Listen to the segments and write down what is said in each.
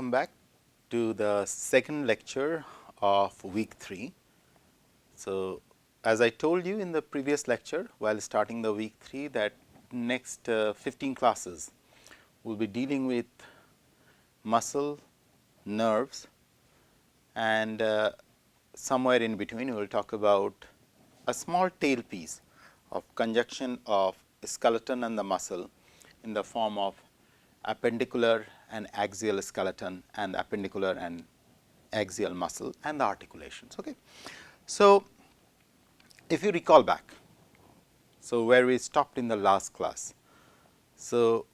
welcome back to the second lecture of week 3. So, as I told you in the previous lecture while starting the week 3 that next 15 classes we will be dealing with muscle, nerves, and somewhere in between we will talk about a small tail piece of conjunction of skeleton and the muscle in the form of appendicular and axial skeleton and appendicular and axial muscle and the articulations. Okay. So, if you recall back, so where we stopped in the last class. So,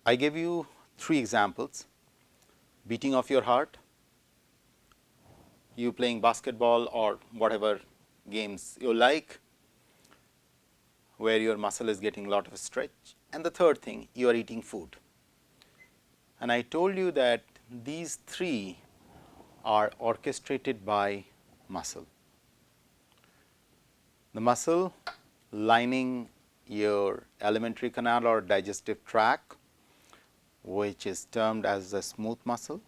I gave you 3 examples: beating of your heart, you playing basketball or whatever games you like, where your muscle is getting a lot of stretch, and the third thing, you are eating food. And I told you that these 3 are orchestrated by muscle. The muscle lining your alimentary canal or digestive tract, which is termed as the smooth muscle.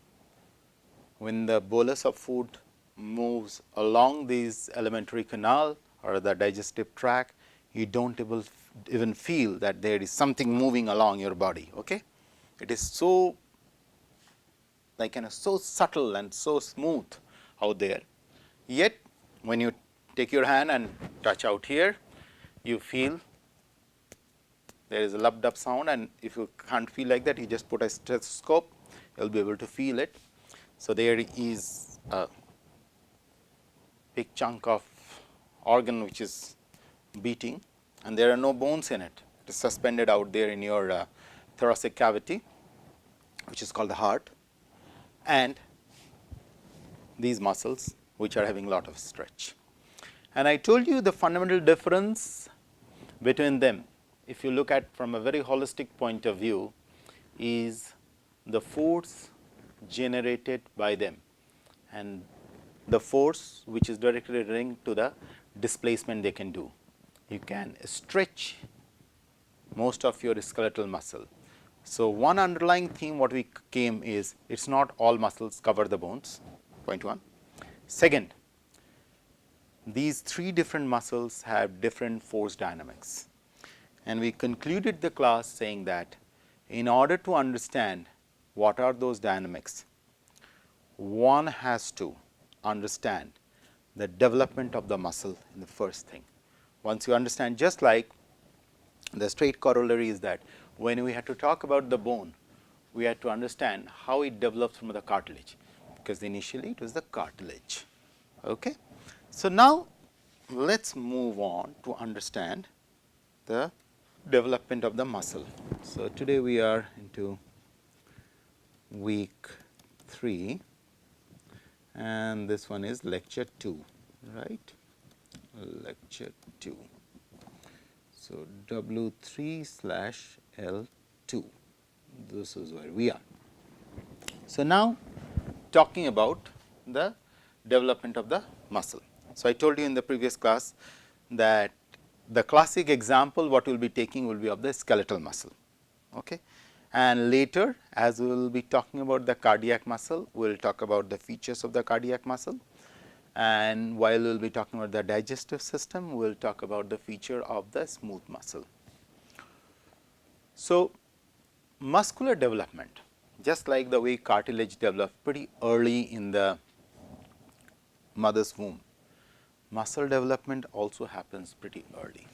When the bolus of food moves along this alimentary canal or the digestive tract, you don't even feel that there is something moving along your body. Okay? It is so so subtle and so smooth out there. Yet, when you take your hand and touch out here, you feel there is a lubbed up sound, and if you can't feel like that, you just put a stethoscope, you will be able to feel it. So, there is a big chunk of organ which is beating, and there are no bones in it. It is suspended out there in your thoracic cavity, which is called the heart, and these muscles which are having a lot of stretch. And I told you the fundamental difference between them, if you look at from a very holistic point of view, is the force generated by them and the force which is directly linked to the displacement they can do. You can stretch most of your skeletal muscle. So, one underlying theme what we came is it is not all muscles cover the bones, point 1. Second, these 3 different muscles have different force dynamics, and we concluded the class saying that in order to understand what are those dynamics, one has to understand the development of the muscle in the first thing. Once you understand, just like the straight corollary is that when we had to talk about the bone, we had to understand how it develops from the cartilage, because initially it was the cartilage. Okay. So, now let us move on to understand the development of the muscle. So, today we are into week 3 and this one is lecture 2, right, lecture 2. So, W3/L2, this is where we are. So, now talking about the development of the muscle. So, I told you in the previous class that the classic example what we will be taking will be of the skeletal muscle. Okay. And later, as we will be talking about the cardiac muscle, we will talk about the features of the cardiac muscle, and while we will be talking about the digestive system, we will talk about the feature of the smooth muscle. So, muscular development, just like the way cartilage develops pretty early in the mother's womb, muscle development also happens pretty early.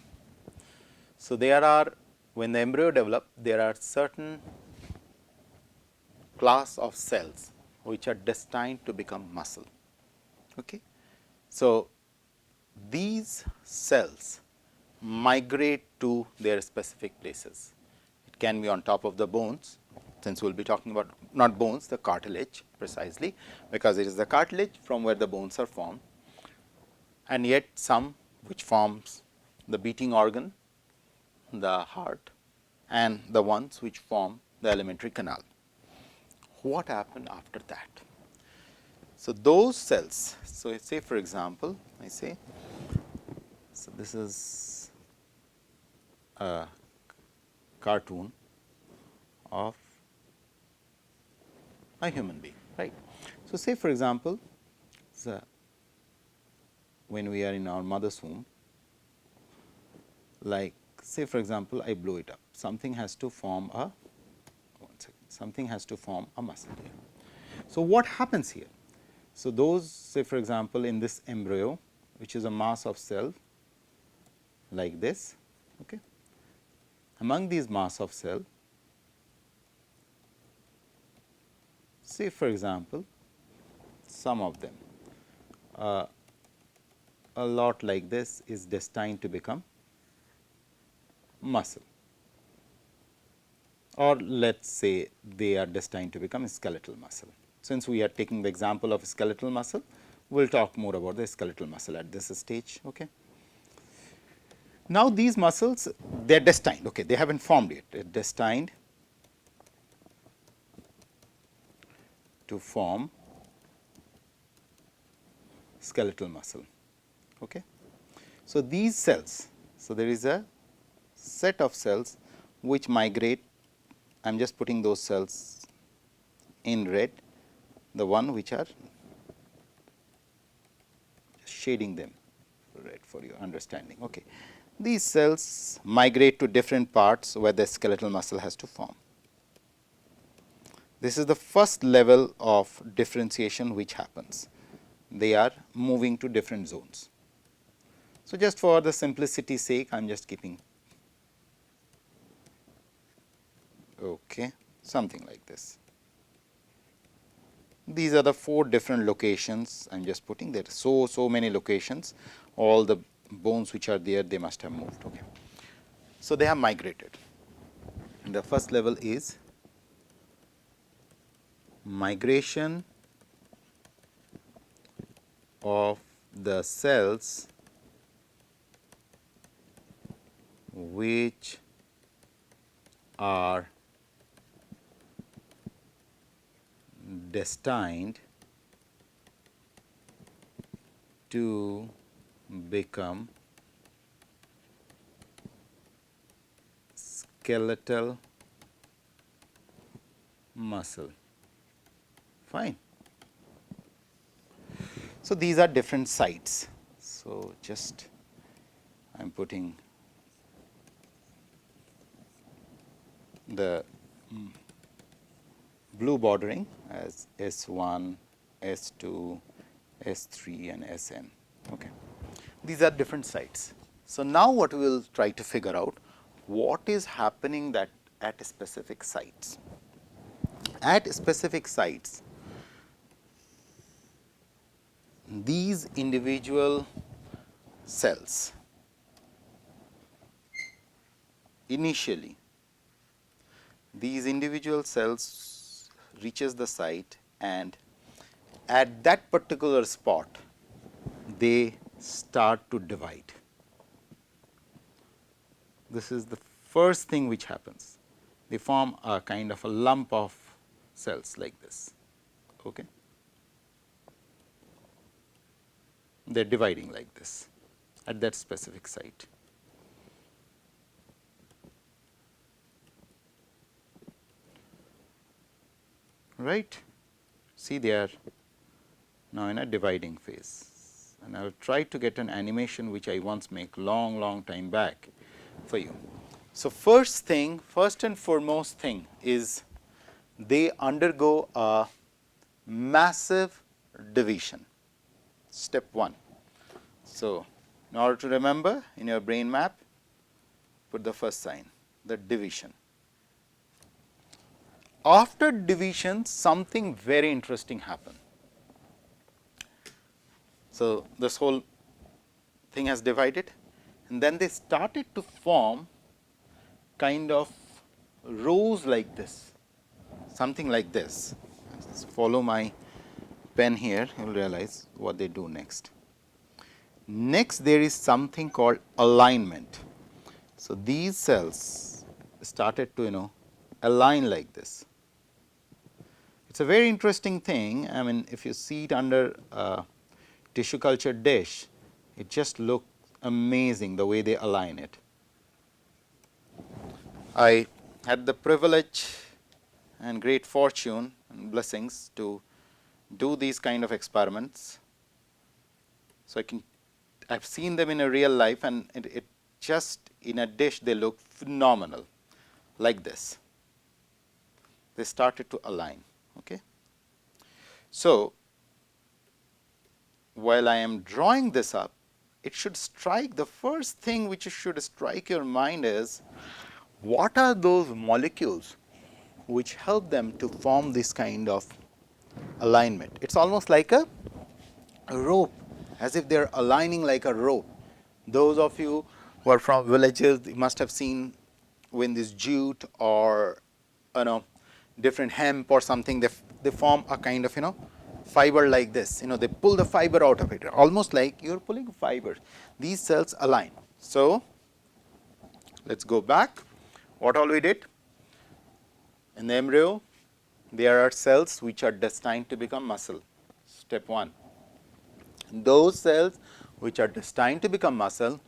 So, there are, when the embryo develops, there are certain class of cells which are destined to become muscle. Okay. So, these cells migrate to their specific places. It can be on top of the bones, since we will be talking about not bones, the cartilage precisely, because it is the cartilage from where the bones are formed, and yet some which forms the beating organ, the heart, and the ones which form the alimentary canal. What happened after that? So, those cells, so say for example, I say, so this is a cartoon of a human being, right. So, say for example, when we are in our mother's womb, like say for example, I blow it up, something has to form a something has to form a muscle here. So, what happens here? So, those say for example, in this embryo which is a mass of cell like this, okay. Among these mass of cell, say for example, some of them a lot like this is destined to become muscle, or let us say they are destined to become skeletal muscle. Since we are taking the example of skeletal muscle, we will talk more about the skeletal muscle at this stage. Okay. Now, these muscles, they are destined, okay, they have not formed yet, they are destined to form skeletal muscle. Okay. So, these cells, so there is a set of cells which migrate, I am just putting those cells in red, the one which are shading them red for your understanding. Okay. These cells migrate to different parts where the skeletal muscle has to form. This is the first level of differentiation which happens. They are moving to different zones. So, just for the simplicity's sake, I am just keeping something like this. These are the 4 different locations. I am just putting there so many locations. All the bones which are there, they must have moved. Okay. So, they have migrated. And the first level is migration of the cells which are destined to become skeletal muscle. Fine. So, these are different sites. So, just I am putting the blue bordering as S1, S2, S3 and Sn. Okay. These are different sites. So, now what we will try to figure out, what is happening that at specific sites. At specific sites, these individual cells initially, these individual cells reaches the site, and at that particular spot they start to divide. This is the first thing which happens. They form a kind of a lump of cells like this. Okay. They are dividing like this at that specific site. Right. See, they are now in a dividing phase, and I will try to get an animation which I once make long time back for you. So, first and foremost thing is they undergo a massive division, step 1. So, in order to remember, in your brain map, put the first sign, the division. After division, something very interesting happened. So, this whole thing has divided, and then they started to form kind of rows like this, something like this. Just follow my pen here, you will realize what they do next. Next, there is something called alignment. So, these cells started to align like this. It is a very interesting thing. I mean, if you see it under a tissue culture dish, it just looks amazing the way they align it. I had the privilege and great fortune, and blessings to do these kind of experiments. So I've seen them in a real life, and it just in a dish they look phenomenal, like this. They started to align. Okay. So while I am drawing this up, it should strike, the first thing which should strike your mind is, what are those molecules which help them to form this kind of alignment? It's almost like a rope, as if they're aligning like a rope. Those of you who are from villages, you must have seen when this jute or different hemp or something, they form a kind of fiber like this. They pull the fiber out of it, almost like you're pulling fiber. These cells align. So let's go back. What all we did in the embryo? There are cells which are destined to become muscle. Step 1. Those cells which are destined to become muscle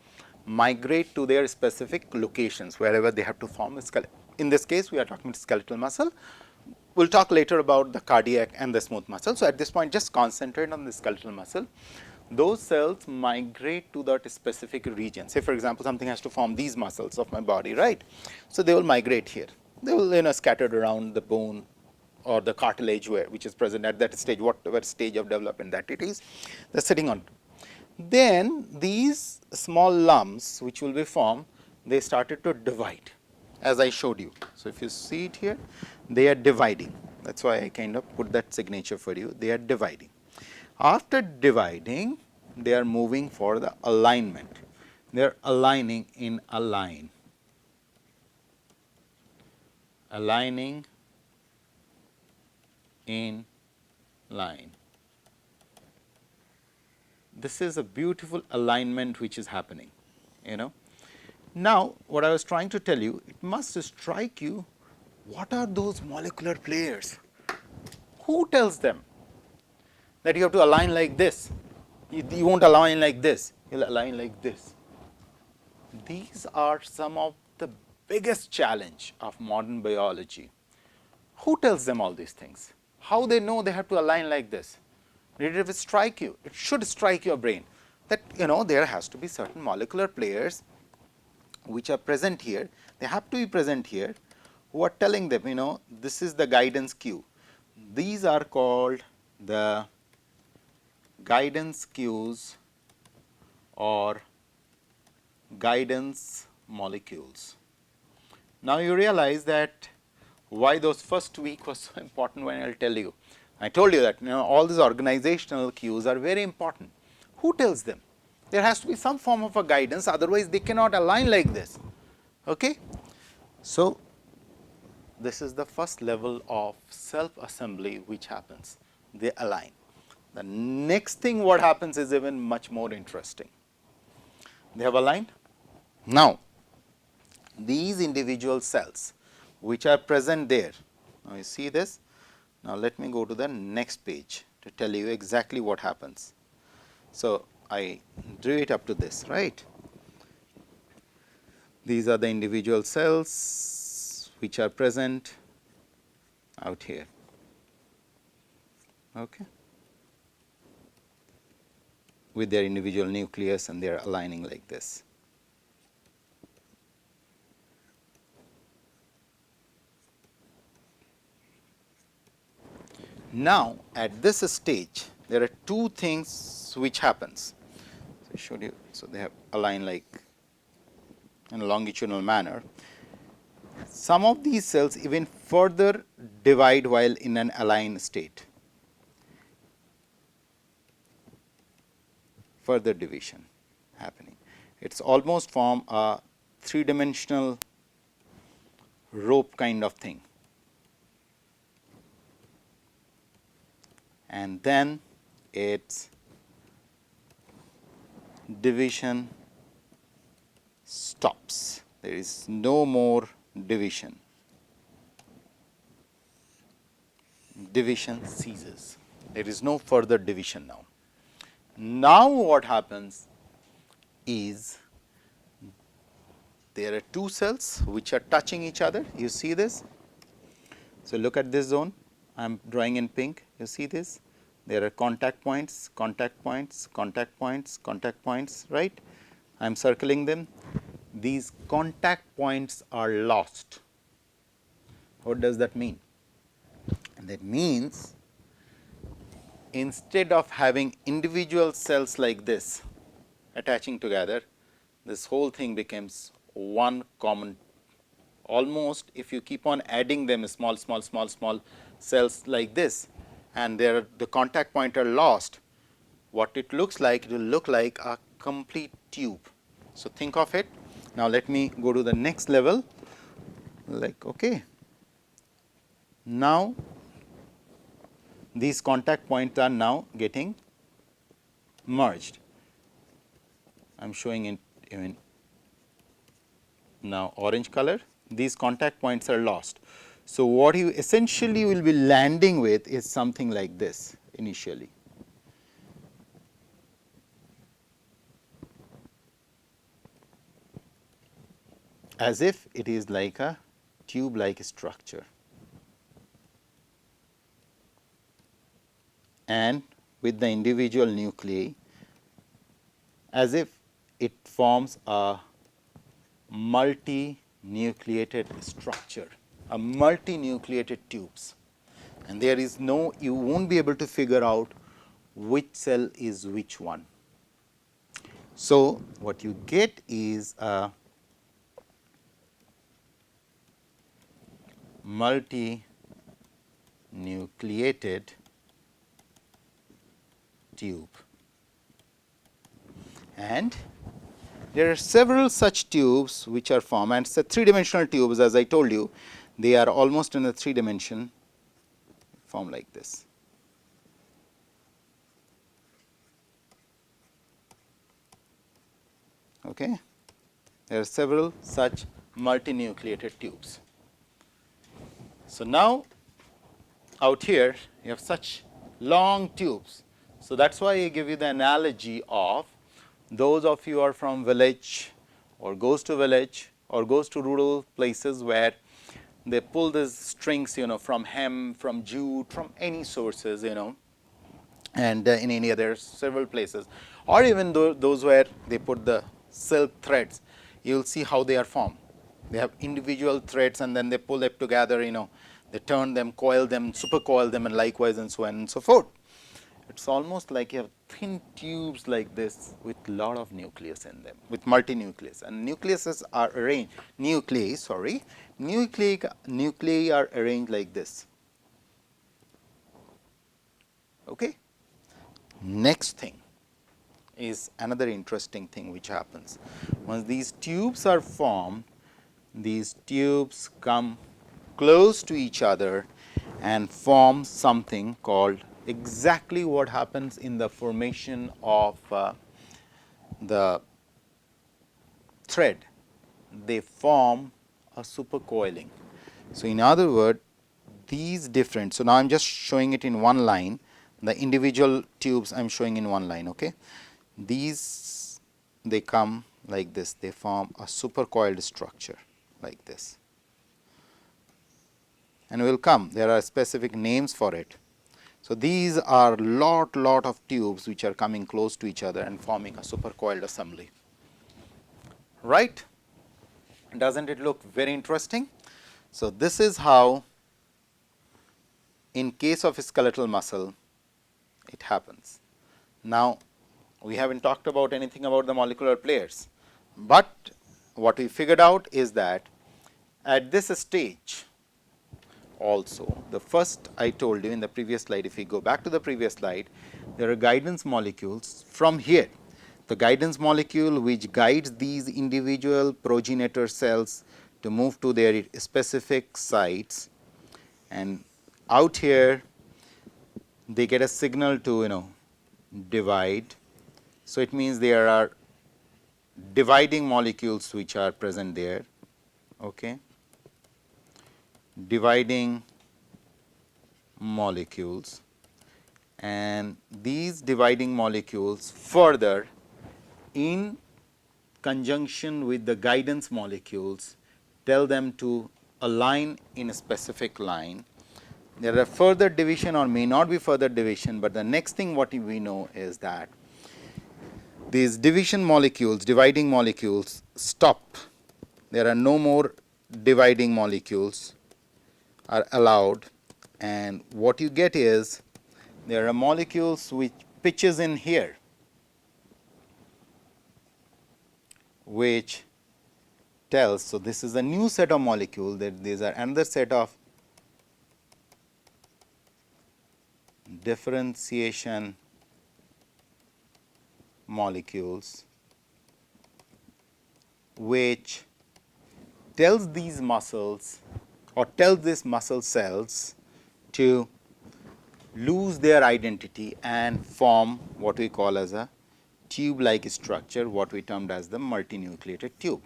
migrate to their specific locations wherever they have to form a skeleton. In this case, we are talking about skeletal muscle. We'll talk later about the cardiac and the smooth muscle. So at this point, just concentrate on the skeletal muscle. Those cells migrate to that specific region. Say, for example, something has to form these muscles of my body, right? So they will migrate here. They will scattered around the bone or the cartilage which is present at that stage, whatever stage of development that it is, they're sitting on. Then these small lumps which will be formed, they started to divide, as I showed you. So if you see it here, they are dividing. That's why I kind of put that signature for you. They are dividing. After dividing, they are moving for the alignment. They are aligning in a line. Aligning in line. This is a beautiful alignment which is happening. Now, what I was trying to tell you, it must strike you, what are those molecular players? Who tells them that you have to align like this? You won't align like this, you'll align like this. These are some of the biggest challenge of modern biology. Who tells them all these things? How they know they have to align like this? Did it strike you? It should strike your brain that there has to be certain molecular players which are present here. They have to be present here, who are telling them, this is the guidance cue. These are called the guidance cues or guidance molecules. Now you realize that why those first week was so important when I'll tell you. I told you that all these organizational cues are very important. Who tells them? There has to be some form of a guidance, otherwise they cannot align like this. Okay? So this is the first level of self-assembly which happens. They align. The next thing what happens is even much more interesting. They have aligned. Now, these individual cells which are present there, now you see this. Now let me go to the next page to tell you exactly what happens. So I drew it up to this, right? These are the individual cells which are present out here. Okay? With their individual nucleus, and they are aligning like this. Now, at this stage, there are two things which happens. So I showed you. So they have aligned like in a longitudinal manner. Some of these cells even further divide while in an aligned state. Further division happening. It's almost form a three-dimensional rope kind of thing. And then its division stops. There is no more division. Division ceases. There is no further division now. Now what happens is there are two cells which are touching each other. You see this? So look at this zone. I am drawing in pink, you see this, there are contact points, contact points, contact points, contact points, right. I am circling them. These contact points are lost. What does that mean? That means instead of having individual cells like this attaching together, this whole thing becomes one common, almost if you keep on adding them small cells like this, and the contact point are lost, what it looks like, it will look like a complete tube. So, think of it. Now, let me go to the next level, like okay. Now, these contact points are now getting merged. I am showing it even now orange color. These contact points are lost. So, what you essentially will be landing with is something like this initially. As if it is like a tube like structure, and with the individual nuclei as if it forms a multi-nucleated structure, a multi-nucleated tubes, and there is no, you won't be able to figure out which cell is which one. So, what you get is a multi-nucleated tube, and there are several such tubes which are formed, and it's a three-dimensional tubes, as I told you, they are almost in a 3-dimension form like this. Okay. There are several such multinucleated tubes. So, now out here you have such long tubes. So, that is why I give you the analogy of those of you who are from village or goes to village or goes to rural places where they pull these strings, from hemp, from jute, from any sources, and in India there are several places, or even those where they put the silk threads, you will see how they are formed. They have individual threads and then they pull them together, they turn them, coil them, super coil them, and likewise and so on and so forth. It's almost like you have thin tubes like this with lot of nucleus in them, with multinucleus, and nuclei are arranged, nuclei are arranged like this. Okay. Next thing is another interesting thing which happens. Once these tubes are formed, these tubes come close to each other and form something called exactly what happens in the formation of the thread. They form a supercoiling. So, in other words, these different, so now I am just showing it in one line, the individual tubes I am showing in one line. Okay. These, they come like this, they form a supercoiled structure like this, and will come, there are specific names for it. So, these are lot of tubes which are coming close to each other and forming a supercoiled assembly, right. Doesn't it look very interesting? So, this is how in case of skeletal muscle it happens. Now, we haven't talked about anything about the molecular players, but what we figured out is that at this stage also, the first I told you in the previous slide, if we go back to the previous slide, there are guidance molecules from here. The guidance molecule which guides these individual progenitor cells to move to their specific sites, and out here they get a signal to divide. So, it means there are dividing molecules which are present there. Okay. Dividing molecules, and these dividing molecules further in conjunction with the guidance molecules tell them to align in a specific line There are further division or may not be further division, but the next thing what we know is that these division molecules, dividing molecules stop. There are no more dividing molecules are allowed, and what you get is there are molecules which pitches in here, which tells, so this is a new set of molecules, that these are another set of differentiation molecules which tells these muscles or tells these muscle cells to lose their identity and form what we call as a tube like structure, what we termed as the multinucleated tube.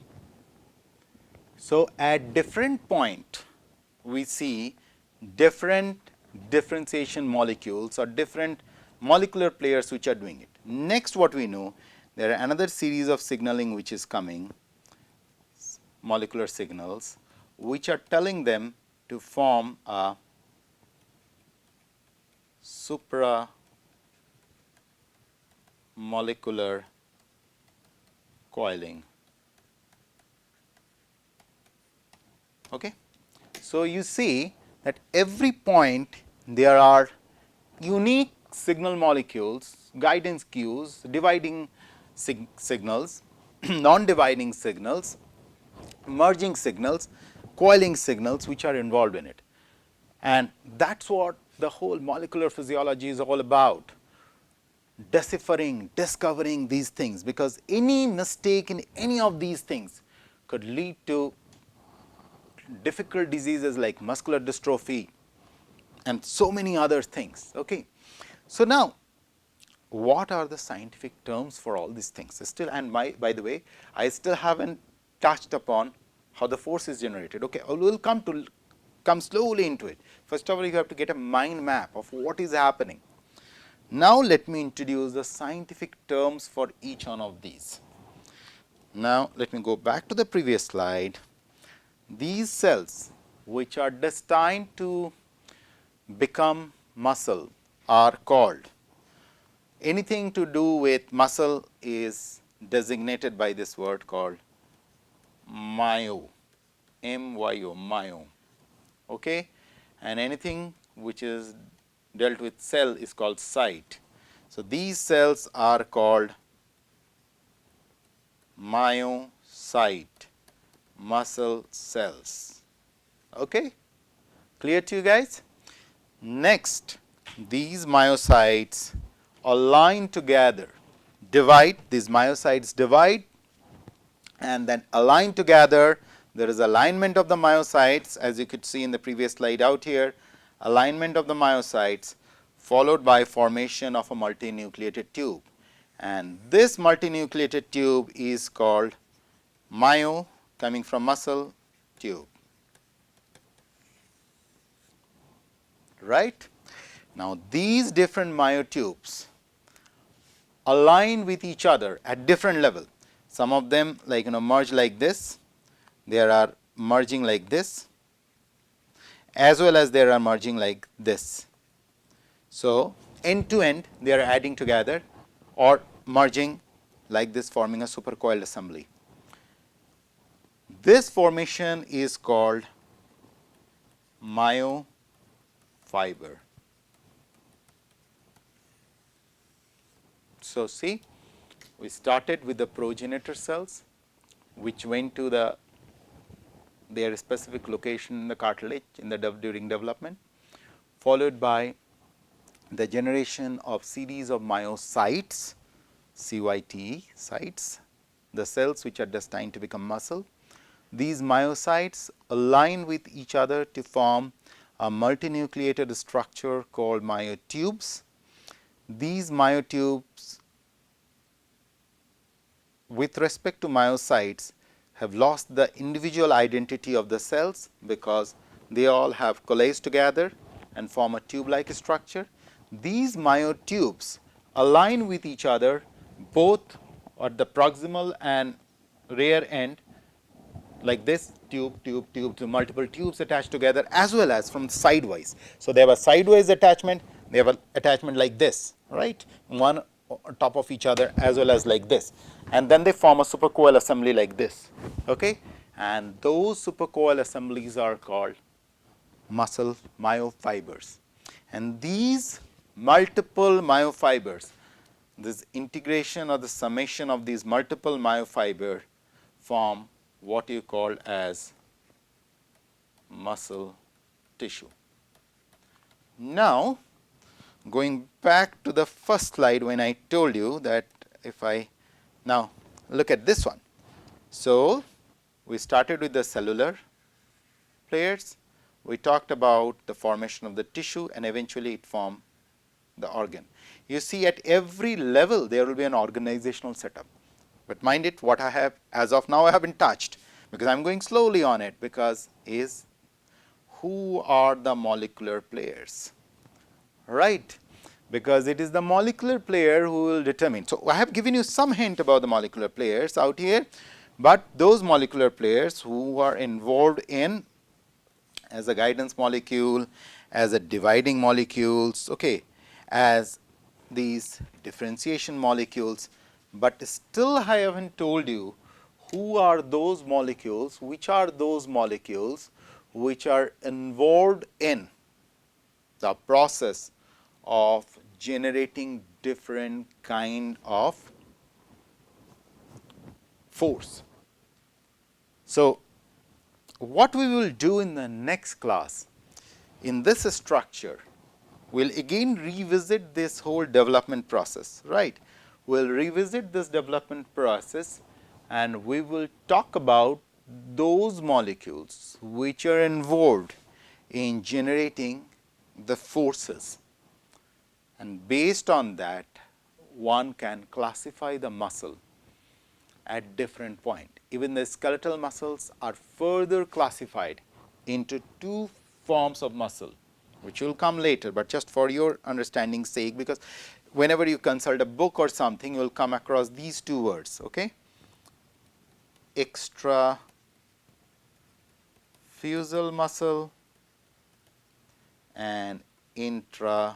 So, at different point we see different differentiation molecules or different molecular players which are doing it. Next, what we know, there are another series of signaling which is coming, molecular signals, which are telling them to form a supramolecular coiling. Okay. So, you see that every point there are unique signal molecules, guidance cues, dividing signals, non-dividing signals, merging signals, coiling signals which are involved in it. And that is what the whole molecular physiology is all about, deciphering, discovering these things, because any mistake in any of these things could lead to difficult diseases like muscular dystrophy and so many other things. Okay. So, now what are the scientific terms for all these things? Still, and by the way, I still haven't touched upon how the force is generated. Okay, we will come slowly into it. First of all, you have to get a mind map of what is happening. Now, let me introduce the scientific terms for each one of these. Now, let me go back to the previous slide. These cells which are destined to become muscle are called, anything to do with muscle is designated by this word called myo, M-Y-O, myo. Okay? And anything which is dealt with cell is called cyte. So, these cells are called myocyte, muscle cells. Okay? Clear to you guys? Next, these myocytes align together, divide, these myocytes divide and then align together. There is alignment of the myocytes, as you could see in the previous slide out here, alignment of the myocytes followed by formation of a multinucleated tube, and this multinucleated tube is called myo, coming from muscle, tube. Right? Now, these different myotubes align with each other at different level. Some of them merge like this, there are merging like this, as well as there are merging like this. So, end to end they are adding together or merging like this, forming a supercoiled assembly. This formation is called myofiber. So, see, we started with the progenitor cells which went to their specific location in the cartilage during development, followed by the generation of series of myocytes, CYTE sites, the cells which are destined to become muscle. These myocytes align with each other to form a multinucleated structure called myotubes. These myotubes, with respect to myocytes, have lost the individual identity of the cells because they all have coalesced together and form a tube like structure. These myotubes align with each other both at the proximal and rear end like this, tube, multiple tubes attached together, as well as from sidewise. So they have a sideways attachment, they have an attachment like this, right? One on top of each other, as well as like this. And then they form a supercoil assembly like this, okay? And those supercoil assemblies are called muscle myofibers. And these multiple myofibers, this integration or the summation of these multiple myofiber form what you call as muscle tissue. Now, going back to the first slide when I told you that if I now look at this one. So, we started with the cellular players, we talked about the formation of the tissue, and eventually it formed the organ. You see, at every level there will be an organizational setup. But mind it, what I have as of now I haven't touched, because I am going slowly on it, because is who are the molecular players, right? Because it is the molecular player who will determine. So, I have given you some hint about the molecular players out here, but those molecular players who are involved in as a guidance molecule, as a dividing molecules, okay, as these differentiation molecules, but still I haven't told you who are those molecules, which are those molecules which are involved in the process of generating different kind of force. So, what we will do in the next class, in this structure, we will again revisit this whole development process, right. We will revisit this development process, and we will talk about those molecules which are involved in generating the forces, and based on that one can classify the muscle at different point. Even the skeletal muscles are further classified into two forms of muscle, which will come later, but just for your understanding sake, because whenever you consult a book or something, you will come across these two words, okay? Extrafusal muscle and intrafusal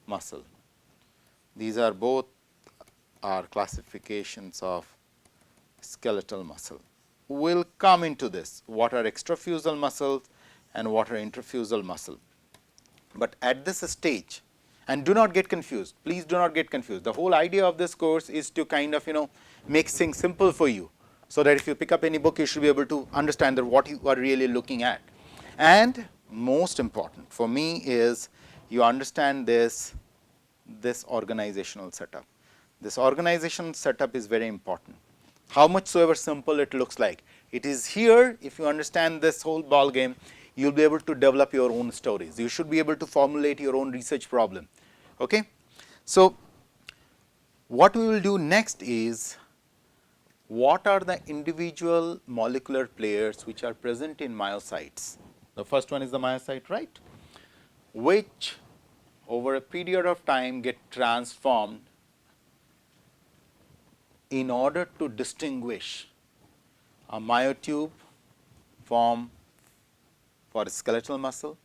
muscle. These are both are classifications of skeletal muscle. We will come into this, what are extrafusal muscles and what are intrafusal muscle. But at this stage, and do not get confused, please do not get confused. The whole idea of this course is to kind of make things simple for you, so that if you pick up any book, you should be able to understand that what you are really looking at. And most important for me is you understand this organizational setup. This organizational setup is very important. How much soever simple it looks like, it is here. If you understand this whole ball game, you will be able to develop your own stories. You should be able to formulate your own research problem. Okay? So, what we will do next is, what are the individual molecular players which are present in myocytes? The first one is the myocyte, right? Which over a period of time get transformed in order to distinguish a myotube form for skeletal muscle,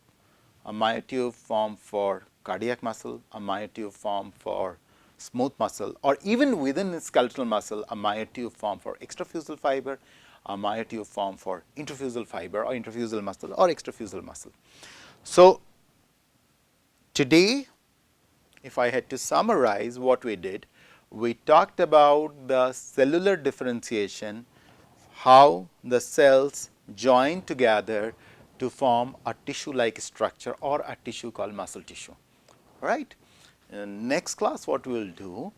a myotube form for cardiac muscle, a myotube form for smooth muscle, or even within skeletal muscle, a myotube form for extrafusal fiber, a myotube form for intrafusal fiber or intrafusal muscle or extrafusal muscle. So, today, if I had to summarize what we did, we talked about the cellular differentiation, how the cells join together to form a tissue-like structure or a tissue called muscle tissue, right. In next class, what we will do,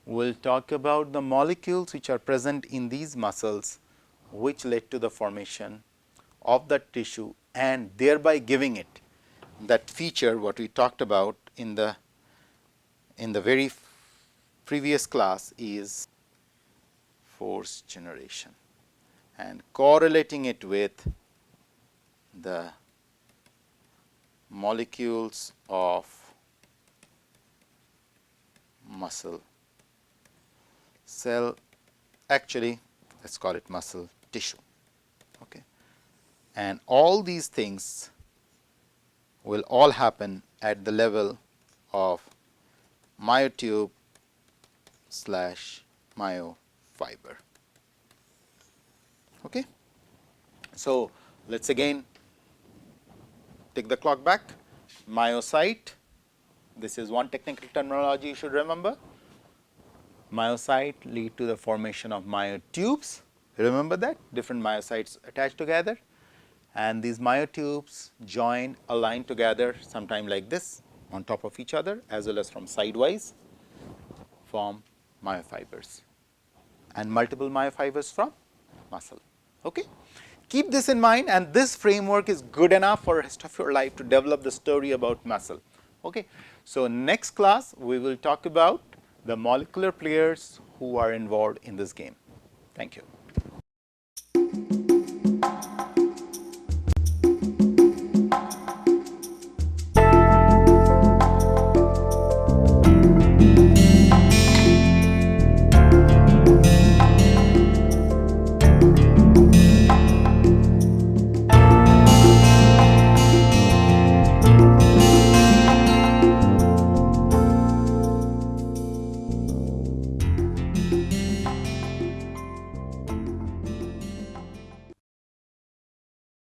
we will talk about the molecules which are present in these muscles, which led to the formation of the tissue and thereby giving it that feature what we talked about in the very previous class is force generation, and correlating it with the molecules of muscle cell. Actually, let's call it muscle tissue. Okay. And all these things will all happen at the level of myotube / myofiber. Okay. So, let us again take the clock back. Myocyte, this is one technical terminology you should remember. Myocyte lead to the formation of myotubes. Remember that? Different myocytes attached together, and these myotubes join, align together, sometime like this, on top of each other, as well as from sidewise, form myofibers, and multiple myofibers from muscle. Okay? Keep this in mind, and this framework is good enough for the rest of your life to develop the story about muscle. Okay? So, next class we will talk about the molecular players who are involved in this game. Thank you.